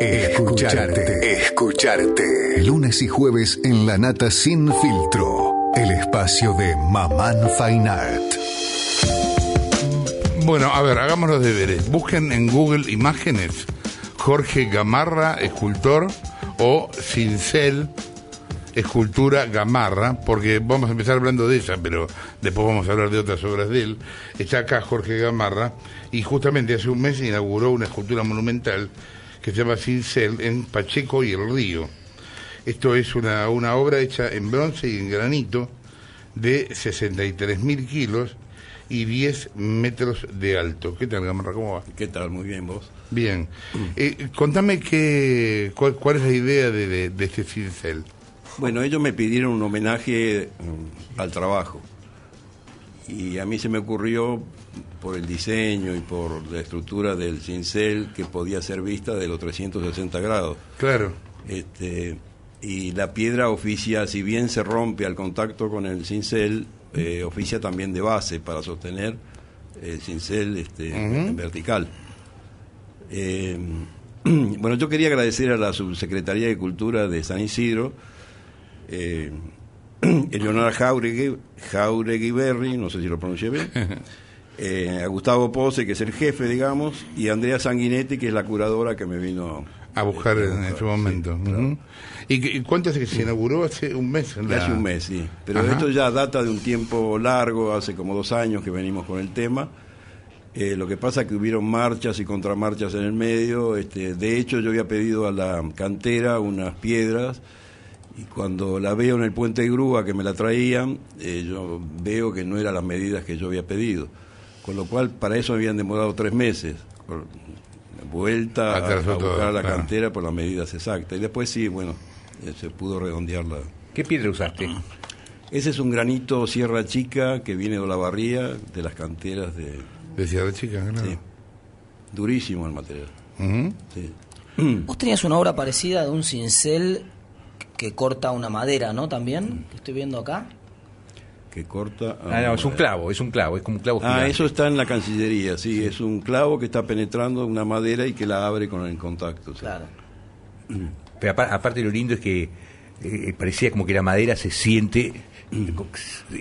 Escucharte. Lunes y jueves en La Nata Sin Filtro. El espacio de Mamán Fine Art. Bueno, a ver, hagamos los deberes. Busquen en Google imágenes Jorge Gamarra, escultor, o Cincel, escultura Gamarra, porque vamos a empezar hablando de ella, pero después vamos a hablar de otras obras de él. Está acá Jorge Gamarra, y justamente hace un mes inauguró una escultura monumental que se llama Cincel en Pacheco y el Río. Esto es una obra hecha en bronce y en granito de 63.000 kilos y 10 metros de alto. ¿Qué tal, Gamarra? ¿Cómo va? ¿Qué tal? Muy bien, ¿vos? Bien. Contame cuál es la idea de este cincel. Bueno, ellos me pidieron un homenaje al trabajo. Y a mí se me ocurrió, por el diseño y por la estructura del cincel, que podía ser vista de los 360 grados. Claro. Y la piedra oficia, si bien se rompe al contacto con el cincel, oficia también de base para sostener el cincel en vertical. Bueno, yo quería agradecer a la Subsecretaría de Cultura de San Isidro, Eleonora Jauregui Berri, no sé si lo pronuncié bien, a Gustavo Pose, que es el jefe, digamos, y Andrea Sanguinetti, que es la curadora que me vino a buscar en ese momento. Sí, claro. ¿Y cuánto hace que se inauguró? Hace un mes. Hace un mes, sí. Pero esto ya data de un tiempo largo, hace como 2 años que venimos con el tema. Lo que pasa es que hubieron marchas y contramarchas en el medio. De hecho, yo había pedido a la cantera unas piedras, y cuando la veo en el puente de grúa que me la traían, yo veo que no eran las medidas que yo había pedido. Con lo cual, para eso me habían demorado 3 meses. Vuelta a buscar a la cantera por las medidas exactas. Y después sí, bueno, se pudo redondearla. ¿Qué piedra usaste? Ese es un granito Sierra Chica que viene de Olavarría, de las canteras de Sierra Chica, claro. Sí. Durísimo el material. Sí. Vos tenías una obra parecida de un cincel que corta una madera, ¿no? También, que estoy viendo acá. Que corta... no, es un clavo, es como un clavo gigante. Eso está en la Cancillería, sí, es un clavo que está penetrando una madera y que la abre con el contacto. ¿Sí? Claro. Pero aparte lo lindo es que parecía como que la madera se siente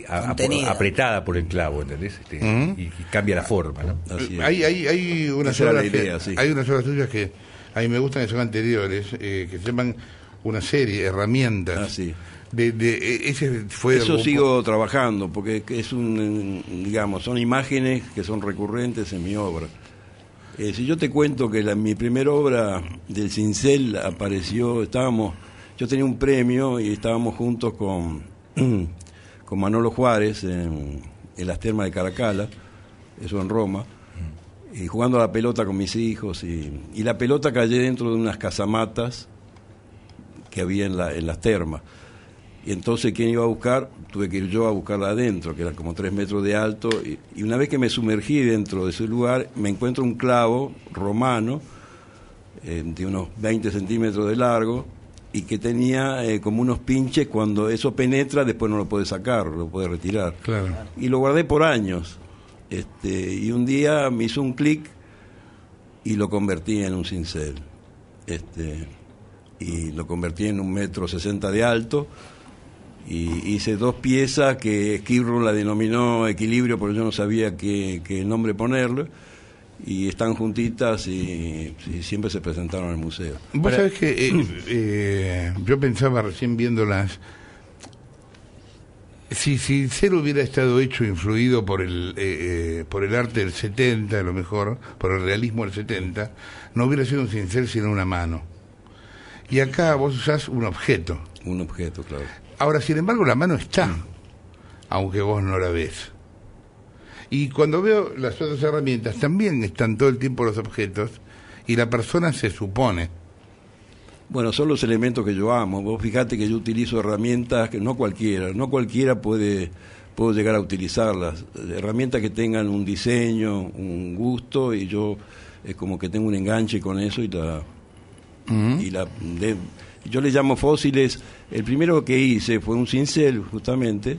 apretada por el clavo, ¿entendés? Y cambia la forma, ¿no? Hay unas obras sí. Hay unas obras tuyas que a mí me gustan, que son anteriores, que se llaman una serie, herramientas. Sí. Eso sigo trabajando, porque es son imágenes que son recurrentes en mi obra. Si yo te cuento que mi primera obra del cincel apareció, yo tenía un premio y estábamos juntos con Manolo Juárez en las termas de Caracalla, eso en Roma, y jugando a la pelota con mis hijos, y la pelota cayó dentro de unas casamatas que había en las termas. Y entonces, ¿quién iba a buscar? Tuve que ir yo a buscarla adentro, que eran como 3 metros de alto, y una vez que me sumergí dentro de ese lugar, me encuentro un clavo romano de unos 20 centímetros de largo, y que tenía como unos pinches. Cuando eso penetra, después no lo puedes sacar, lo puedes retirar. Claro. Y lo guardé por años. Y un día me hizo un clic y lo convertí en un cincel. Y lo convertí en 1,60 m de alto, y hice 2 piezas que Skirron la denominó equilibrio, porque yo no sabía qué nombre ponerle, y están juntitas y siempre se presentaron en el museo. Vos sabés que yo pensaba recién viéndolas, si Cincel hubiera estado hecho, influido por el arte del 70, a lo mejor, por el realismo del 70, no hubiera sido un cincel sino una mano. Y acá vos usás un objeto. Un objeto, claro. Ahora, sin embargo, la mano está, aunque vos no la ves. Y cuando veo las otras herramientas, también están todo el tiempo los objetos, y la persona se supone. Bueno, son los elementos que yo amo. Vos fijate que yo utilizo herramientas que no cualquiera puede llegar a utilizarlas. Herramientas que tengan un diseño, un gusto, y yo es como que tengo un enganche con eso yo le llamo fósiles. El primero que hice fue un cincel, justamente,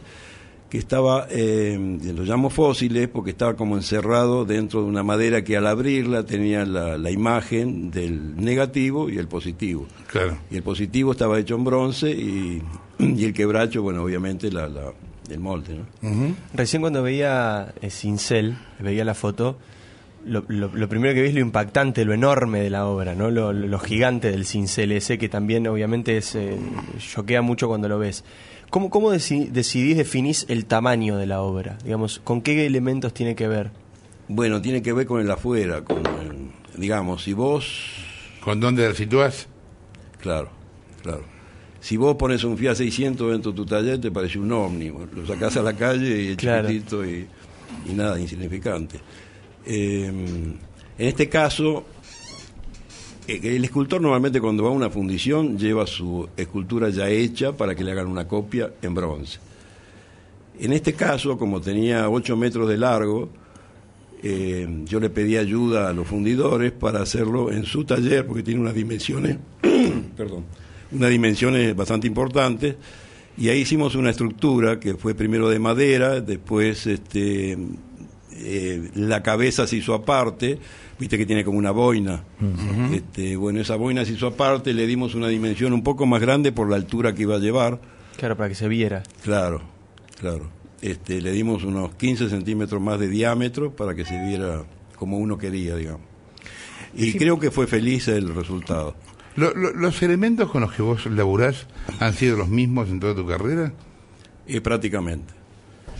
que estaba, lo llamo fósiles porque estaba como encerrado dentro de una madera que al abrirla tenía la imagen del negativo y el positivo. Claro. Y el positivo estaba hecho en bronce y el quebracho, bueno, obviamente el molde, ¿no? Ujú. Recién cuando veía cincel, veía la foto, lo primero que vi es lo impactante, lo enorme de la obra, ¿no? Lo gigante del cincel ese, que también obviamente choquea mucho cuando lo ves. ¿Cómo definís el tamaño de la obra? Digamos, ¿con qué elementos tiene que ver? Bueno, tiene que ver con el afuera, digamos, si vos... ¿Con dónde la situás? Claro. Si vos pones un Fiat 600 dentro de tu taller, te parece un Omni. Lo sacás a la calle y es Claro. chiquitito y nada, insignificante. En este caso, el escultor normalmente cuando va a una fundición lleva su escultura ya hecha para que le hagan una copia en bronce. En este caso, como tenía 8 metros de largo, yo le pedí ayuda a los fundidores para hacerlo en su taller, porque tiene unas dimensiones, unas dimensiones bastante importantes, y ahí hicimos una estructura que fue primero de madera, después la cabeza se hizo aparte, viste que tiene como una boina. Bueno, esa boina se hizo aparte, le dimos una dimensión un poco más grande por la altura que iba a llevar. Claro, para que se viera. Claro. Le dimos unos 15 centímetros más de diámetro para que se viera como uno quería, digamos. Y Sí. creo que fue feliz el resultado. ¿Los elementos con los que vos laburás han sido los mismos en toda tu carrera? Prácticamente.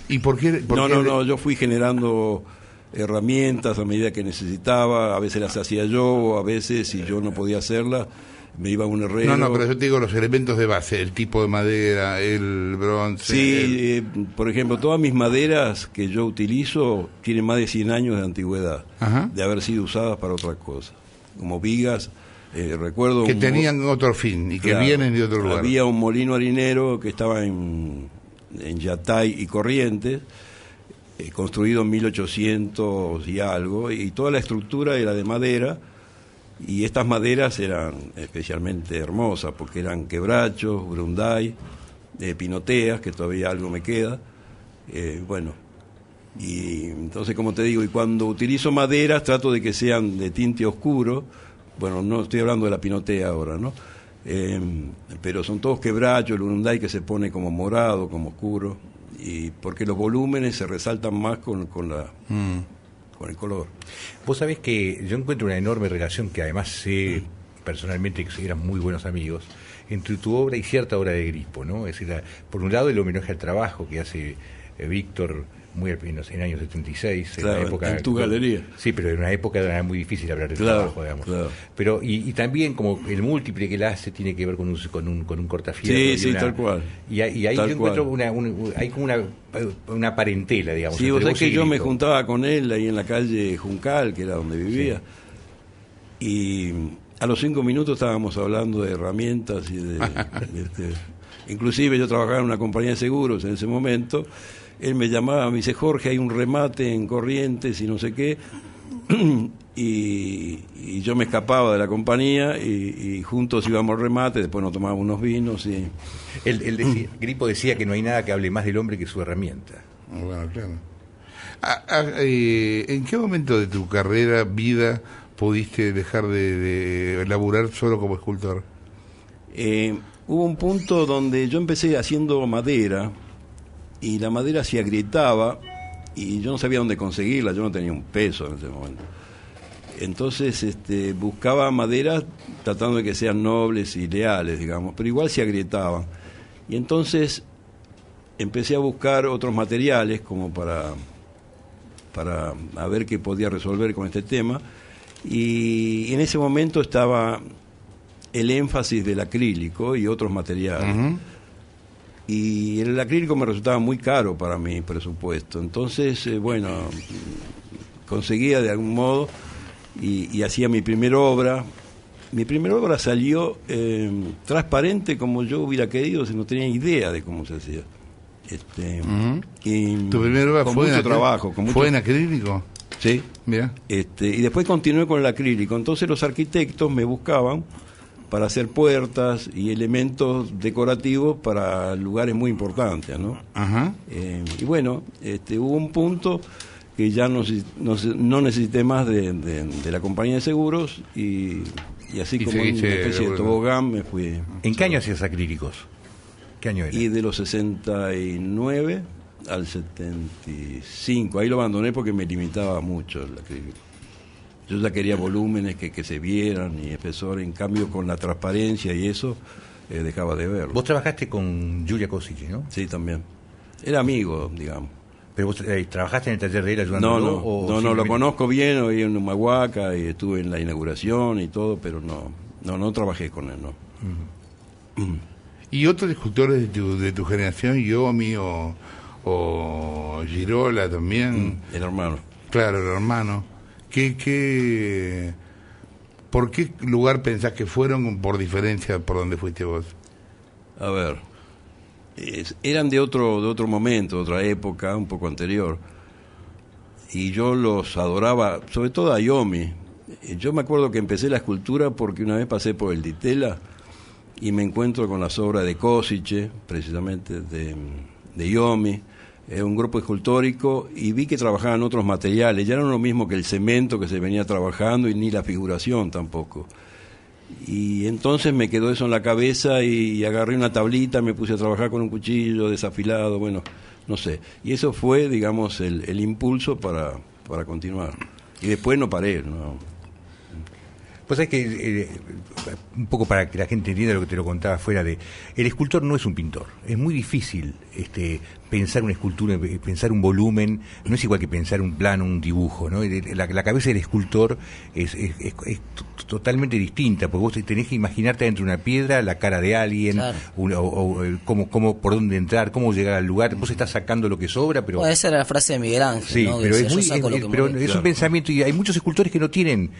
¿Y por qué? No, yo fui generando herramientas a medida que necesitaba, a veces las hacía yo, a veces si yo no podía hacerlas, me iba a un herrero. No, pero yo te digo los elementos de base, el tipo de madera, el bronce. Sí, por ejemplo, todas mis maderas que yo utilizo tienen más de 100 años de antigüedad, Ajá. de haber sido usadas para otra cosa, como vigas. Recuerdo que tenían otro fin y que claro, vienen de otro lugar. Había un molino harinero que estaba en Yatay y Corrientes, construido en 1800 y algo, y toda la estructura era de madera, y estas maderas eran especialmente hermosas porque eran quebrachos, grunday, pinoteas, que todavía algo me queda. Y entonces, como te digo, y cuando utilizo maderas trato de que sean de tinte oscuro. Bueno, no estoy hablando de la pinotea ahora, ¿no? Pero son todos quebrachos, el grunday que se pone como morado, como oscuro, y porque los volúmenes se resaltan más con el color. Vos sabés que yo encuentro una enorme relación, que además sé personalmente que eran muy buenos amigos, entre tu obra y cierta obra de Gripo, ¿no? Es decir, por un lado el homenaje al trabajo que hace Víctor muy en el año 76, claro, en la época, en tu galería. Sí, pero en una época era muy difícil hablar de claro, trabajo, digamos. Claro. Pero y también como el múltiple que él hace tiene que ver con un cortafierro. Sí, tal cual. Y ahí tal yo encuentro cual. hay como una parentela, digamos. Sí, entre vos sabés que y yo me Gripo. juntaba con él ahí en la calle Juncal, que era donde vivía, y a los 5 minutos estábamos hablando de herramientas y inclusive yo trabajaba en una compañía de seguros en ese momento. Él me llamaba, me dice: Jorge, hay un remate en Corrientes y no sé qué, y yo me escapaba de la compañía y juntos íbamos al remate, después nos tomábamos unos vinos y... Él decía, Gripo decía que no hay nada que hable más del hombre que su herramienta. Bueno, claro. ¿En qué momento de tu carrera, vida, pudiste dejar de laburar solo como escultor? Hubo un punto donde yo empecé haciendo madera y la madera se agrietaba y yo no sabía dónde conseguirla, yo no tenía un peso en ese momento. Entonces buscaba maderas tratando de que sean nobles y leales, digamos, pero igual se agrietaban. Y entonces empecé a buscar otros materiales como para a ver qué podía resolver con este tema, y en ese momento estaba el énfasis del acrílico y otros materiales. Uh-huh. Y el acrílico me resultaba muy caro para mi presupuesto. Entonces, conseguía de algún modo y hacía mi primera obra. Mi primera obra salió transparente como yo hubiera querido, si no tenía idea de cómo se hacía. Uh-huh. Y ¿Tu primera obra con fue mucho en trabajo. ¿Fue en acrílico? Sí. Mira. Y después continué con el acrílico. Entonces los arquitectos me buscaban para hacer puertas y elementos decorativos para lugares muy importantes, ¿no? Ajá. Y bueno, hubo un punto que ya no necesité más de la compañía de seguros y así Y como una seguiste especie de tobogán me fui. ¿En qué año hacías acrílicos? ¿Qué año era? Y de los 69 al 75. Ahí lo abandoné porque me limitaba mucho el acrílico. Yo ya quería volúmenes que se vieran y espesor. En cambio, con la transparencia y eso, dejaba de verlo. Vos trabajaste con Giulia Cosici, ¿no? Sí, también. Era amigo, digamos. ¿Pero vos trabajaste en el taller de él ayudándolo? No, o lo simplemente- conozco bien, hoy en Humahuaca y estuve en la inauguración y todo, pero no trabajé con él, ¿no? ¿Y otros escultores de tu generación, Yomi o Girola también? El hermano. Claro, el hermano. ¿Por qué lugar pensás que fueron por diferencia por donde fuiste vos? A ver, eran de otro momento, de otra época, un poco anterior. Y yo los adoraba, sobre todo a Yomi. Yo me acuerdo que empecé la escultura porque una vez pasé por el Ditela y me encuentro con las obras de Cosice, precisamente de Yomi, un grupo escultórico, y vi que trabajaban otros materiales. Ya no lo mismo que el cemento que se venía trabajando y ni la figuración tampoco. Y entonces me quedó eso en la cabeza y agarré una tablita, me puse a trabajar con un cuchillo desafilado, bueno, no sé. Y eso fue, digamos, el impulso para continuar. Y después no paré, ¿no? Pues es que, un poco para que la gente entienda lo que te lo contaba fuera de... El escultor no es un pintor. Es muy difícil pensar una escultura, pensar un volumen. No es igual que pensar un plano, un dibujo, ¿no? La cabeza del escultor es totalmente distinta, porque vos tenés que imaginarte dentro de una piedra la cara de alguien, Claro. cómo, por dónde entrar, cómo llegar al lugar. Vos estás sacando lo que sobra, pero... Bueno, esa era la frase de Miguel Ángel, Sí, ¿no? Que pero decía, es "Yo muy, saco lo que pero mueve". es un pensamiento, y hay muchos escultores que no tienen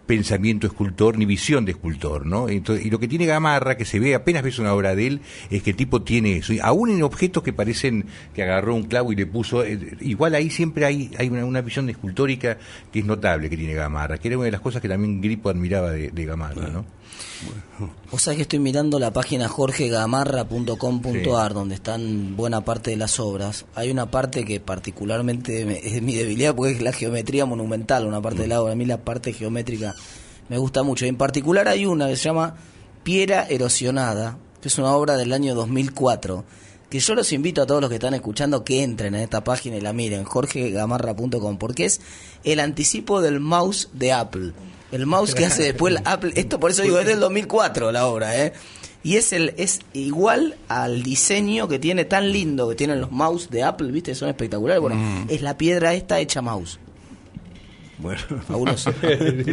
pensamiento escultor ni visión de escultor, ¿no? Entonces, y lo que tiene Gamarra, que se ve, apenas ves una obra de él, es que el tipo tiene eso, y aún en objetos que parecen que agarró un clavo y le puso, igual ahí siempre hay una visión escultórica que es notable que tiene Gamarra, que era una de las cosas que también Grippo admiraba de Gamarra, ¿no? Vos sabés que estoy mirando la página jorgegamarra.com.ar, donde están buena parte de las obras. Hay una parte que particularmente es mi debilidad, porque es la geometría monumental, una parte de la obra. A mí la parte geométrica me gusta mucho. En particular hay una que se llama Piera Erosionada, que es una obra del año 2004, que yo los invito a todos los que están escuchando que entren en esta página y la miren, jorgegamarra.com, porque es el anticipo del mouse de Apple. El mouse que hace después el Apple, esto por eso digo, es del 2004 la obra, y es igual al diseño que tiene, tan lindo que tienen los mouse de Apple, ¿viste? Son espectaculares. Bueno, es la piedra esta hecha mouse. Bueno, Fabuloso.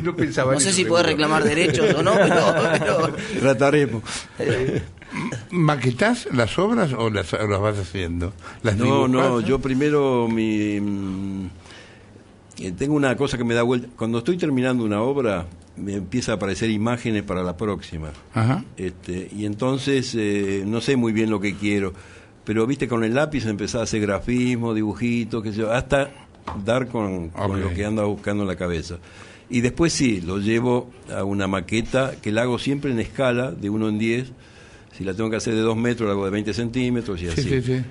No pensaba No en sé eso, si podés seguro. reclamar derechos o no, pero trataremos. ¿Maquetás las obras o las vas haciendo? ¿Las No, dibujás? yo primero tengo una cosa que me da vuelta. Cuando estoy terminando una obra, me empieza a aparecer imágenes para la próxima. Ajá. Y entonces no sé muy bien lo que quiero, pero viste, con el lápiz empezás a hacer grafismo, dibujitos, qué sé yo, hasta dar con lo que anda buscando en la cabeza. Y después sí, lo llevo a una maqueta que la hago siempre en escala de 1 en 10. Si la tengo que hacer de 2 metros, la hago de 20 centímetros y así. Sí.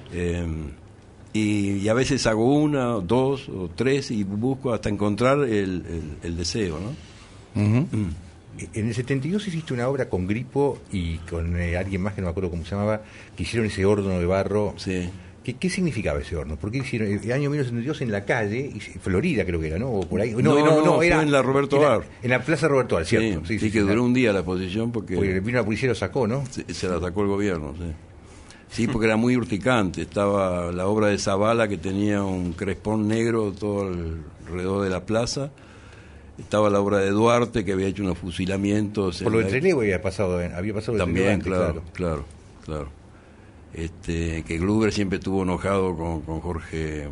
Y a veces hago 1, 2 o 3 y busco hasta encontrar el deseo, ¿no? Ujú. En el 72 hiciste una obra con Grippo y con alguien más que no me acuerdo cómo se llamaba, que hicieron ese horno de barro. Sí. ¿Qué significaba ese horno? ¿Por qué hicieron el año 1972 en la calle, Florida creo que era, ¿no? O por ahí. No, fue en la Roberto Bar. En la Plaza Roberto Bar, ¿cierto? Sí, que duró un día la exposición porque vino la policía y lo sacó, ¿no? se la sacó el gobierno, sí. Sí, porque era muy urticante. Estaba la obra de Zavala, que tenía un crespón negro todo alrededor de la plaza. Estaba la obra de Duarte, que había hecho unos fusilamientos. Por lo de Trelew había pasado el también, antes, claro. Que Gruber siempre estuvo enojado con Jorge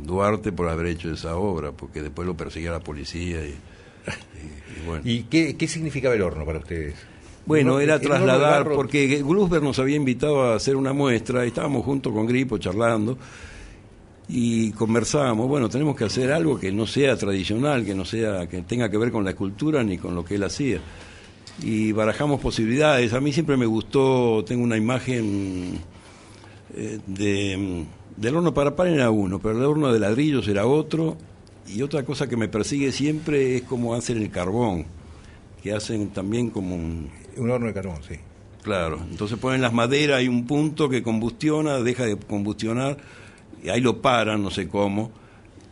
Duarte por haber hecho esa obra, porque después lo perseguía la policía y bueno. ¿Y qué significaba el horno para ustedes? Bueno, era el horno de trasladar, barro- porque Gruber nos había invitado a hacer una muestra, y estábamos juntos con Grippo charlando, y conversábamos, bueno, tenemos que hacer algo que no sea tradicional, que no sea, que tenga que ver con la escultura ni con lo que él hacía. y barajamos posibilidades. A mí siempre me gustó, tengo una imagen del horno para pan era uno, pero el horno de ladrillos era otro, y otra cosa que me persigue siempre es cómo hacen el carbón, que hacen también como un horno de carbón, sí. Claro, entonces ponen las maderas, hay un punto que combustiona, deja de combustionar, y ahí lo paran, no sé cómo.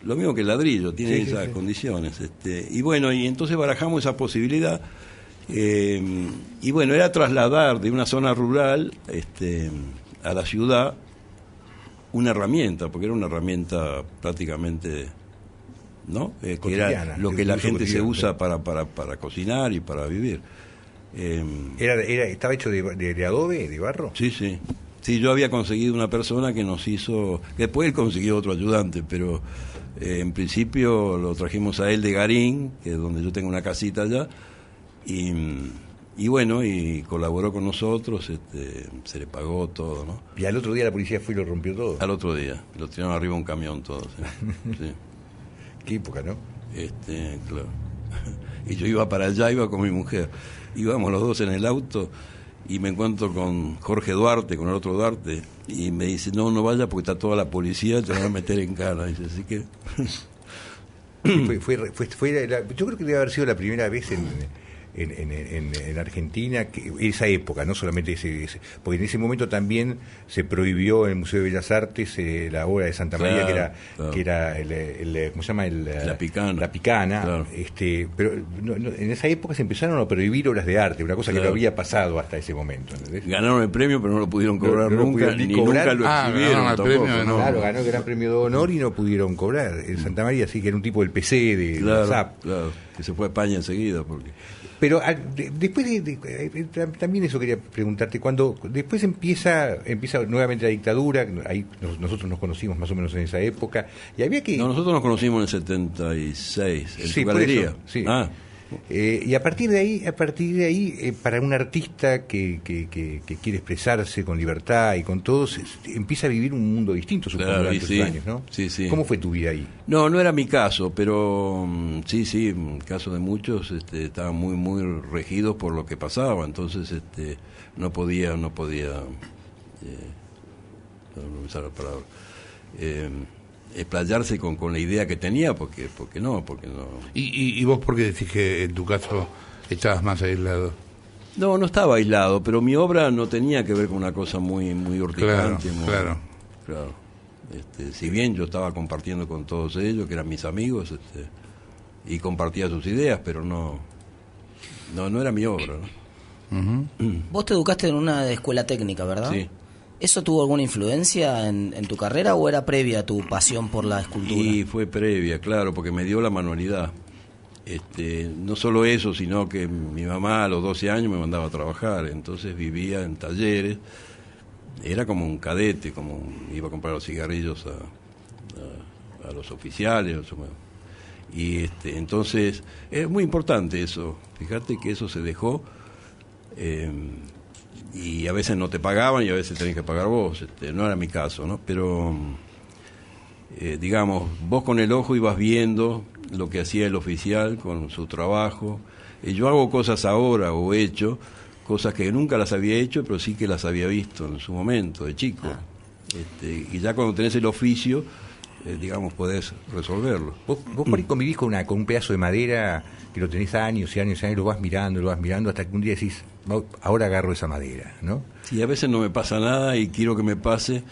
Lo mismo que el ladrillo, tiene esas condiciones. Y bueno, y entonces barajamos esa posibilidad. Y bueno, era trasladar de una zona rural a la ciudad una herramienta, porque era una herramienta prácticamente, ¿no? Que era lo que la gente se usa para cocinar y para vivir. ¿Estaba hecho de adobe, de barro? Sí, sí. Sí, yo había conseguido una persona que nos hizo... Después él consiguió otro ayudante, pero en principio lo trajimos a él de Garín, que es donde yo tengo una casita allá, y bueno, y colaboró con nosotros, se le pagó todo, ¿no? Y al otro día la policía fue y lo rompió todo. Al otro día, lo tiraron arriba de un camión todo, sí. Sí. Qué época, ¿no? Claro. Y yo iba para allá, iba con mi mujer. Íbamos los dos en el auto y me encuentro con Jorge Duarte, con el otro Duarte, y me dice, no vaya porque está toda la policía, te van a meter en cara. Dice, así que... Yo creo que debe haber sido la primera vez en Argentina, esa época, no solamente porque en ese momento también se prohibió en el Museo de Bellas Artes la obra de Santa María, que era ¿cómo se llama? La Picana. La Picana, claro. Pero en esa época se empezaron a prohibir obras de arte, una cosa que no había pasado hasta ese momento, ¿entendés? Ganaron el premio, pero no lo pudieron cobrar nunca, ni nunca lo exhibieron tampoco. Claro, ganó el gran premio de honor y no pudieron cobrar. Santa María sí que era un tipo del PC, de WhatsApp. Claro, que se fue a España enseguida, porque... Pero después también eso quería preguntarte, cuando después empieza nuevamente la dictadura, ahí nosotros nos conocimos más o menos en esa época, y había que... No, nosotros nos conocimos en el 76, en tu galería. Eso, sí. Y a partir de ahí, para un artista que quiere expresarse con libertad y con todo, empieza a vivir un mundo distinto, supongo, durante esos años, ¿no? Sí, sí. ¿Cómo fue tu vida ahí? No era mi caso, pero sí, en caso de muchos estaban muy, muy regidos por lo que pasaba, entonces no podía no usar la palabra, explayarse con la idea que tenía, porque no. ¿Y vos por qué decís que en tu caso estabas más aislado? No estaba aislado, pero mi obra no tenía que ver con una cosa muy, muy urticante. Claro. Si bien yo estaba compartiendo con todos ellos, que eran mis amigos, y compartía sus ideas, pero no era mi obra, ¿no? Uh-huh. Vos te educaste en una escuela técnica, ¿verdad? Sí. ¿Eso tuvo alguna influencia en tu carrera o era previa a tu pasión por la escultura? Y fue previa, claro, porque me dio la manualidad. No solo eso, sino que mi mamá a los 12 años me mandaba a trabajar, entonces vivía en talleres, era como un cadete, iba a comprar los cigarrillos a los oficiales, y entonces es muy importante eso, fíjate que eso se dejó, y a veces no te pagaban y a veces tenés que pagar vos, no era mi caso, ¿no? Pero digamos, vos con el ojo ibas viendo lo que hacía el oficial con su trabajo. Yo hago cosas ahora, o he hecho cosas que nunca las había hecho, pero sí que las había visto en su momento, de chico. Y ya cuando tenés el oficio, digamos, podés resolverlo. Vos por ahí convivís con un pedazo de madera que lo tenés años y años y años, lo vas mirando hasta que un día decís, ahora agarro esa madera, ¿no? Sí, a veces no me pasa nada y quiero que me pase,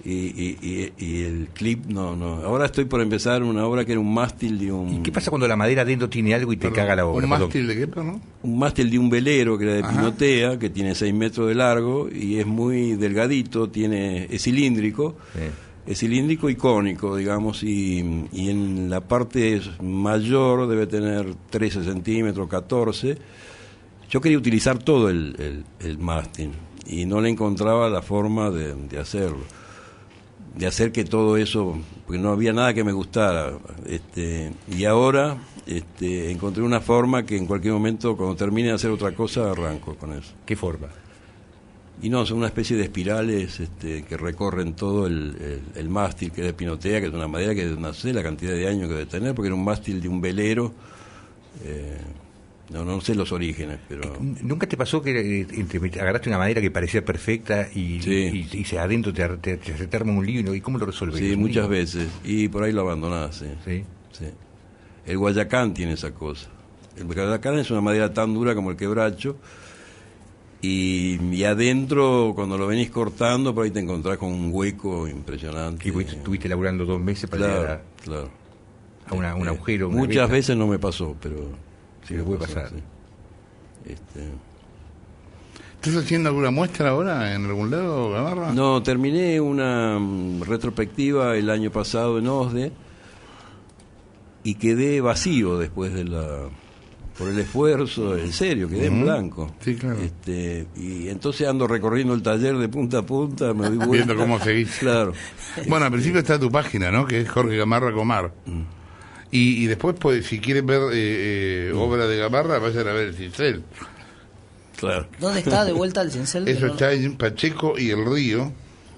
y el clip no. Ahora estoy por empezar una obra que era un mástil de un... ¿Y qué pasa cuando la madera adentro tiene algo y te caga la obra? ¿Un mástil de qué, no? Un mástil de un velero que era de pinotea, que tiene 6 metros de largo y es muy delgadito, es cilíndrico. Sí. Es cilíndrico y cónico, digamos, y en la parte mayor debe tener 13 centímetros, 14. Yo quería utilizar todo el mástil y no le encontraba la forma de hacerlo, de hacer que todo eso, porque no había nada que me gustara. Y ahora encontré una forma que en cualquier momento, cuando termine de hacer otra cosa, arranco con eso. ¿Qué forma? Y no, son una especie de espirales que recorren todo el mástil, que es de pinotea, que es una madera que no sé la cantidad de años que debe tener, porque era un mástil de un velero, No sé los orígenes, pero... ¿Nunca te pasó que agarraste una madera que parecía perfecta y, Sí. y se te arma un lío? ¿Y cómo lo resolves? Sí, muchas veces. Y por ahí lo abandonás, sí. Sí. Sí. El guayacán tiene esa cosa. El guayacán es una madera tan dura como el quebracho. Y adentro, cuando lo venís cortando, por ahí te encontrás con un hueco impresionante. Y estuviste laburando 2 meses para llegar Claro. a un agujero. una Muchas grieta. veces no me pasó, pero... Sí, le puede pasó, pasar. sí. ¿Estás haciendo alguna muestra ahora en algún lado, Gamarra? No, terminé una retrospectiva el año pasado en OSDE y quedé vacío después de por el esfuerzo, en serio, quedé en blanco. Sí, claro. Y entonces ando recorriendo el taller de punta a punta, me doy vuelta. Viendo cómo seguís. Claro. Bueno, al principio está tu página, ¿no? Que es Jorge Gamarra Comar. Y después, pues, si quieren ver obra de Gamarra, vayan a ver el cincel. Claro. ¿Dónde está de vuelta el cincel? Eso Que no- está en Pacheco y el Río,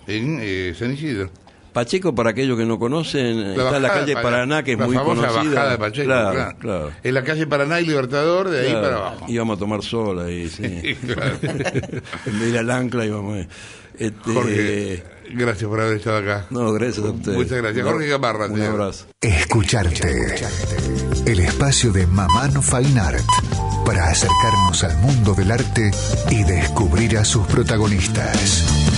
en San Isidro. Pacheco, para aquellos que no conocen, está en la bajada calle de Paraná, que es la muy famosa conocida. bajada de Pacheco, claro, claro. En la calle Paraná y Libertador, de ahí Claro. para abajo. Íbamos a tomar sol ahí, sí. Claro. En vez de ir al ancla íbamos a... Jorge, gracias por haber estado acá. No, gracias a ustedes. Muchas gracias. Jorge Gamarra, Un señor. abrazo. Escucharte. El espacio de Mamán Fine Art para acercarnos al mundo del arte y descubrir a sus protagonistas.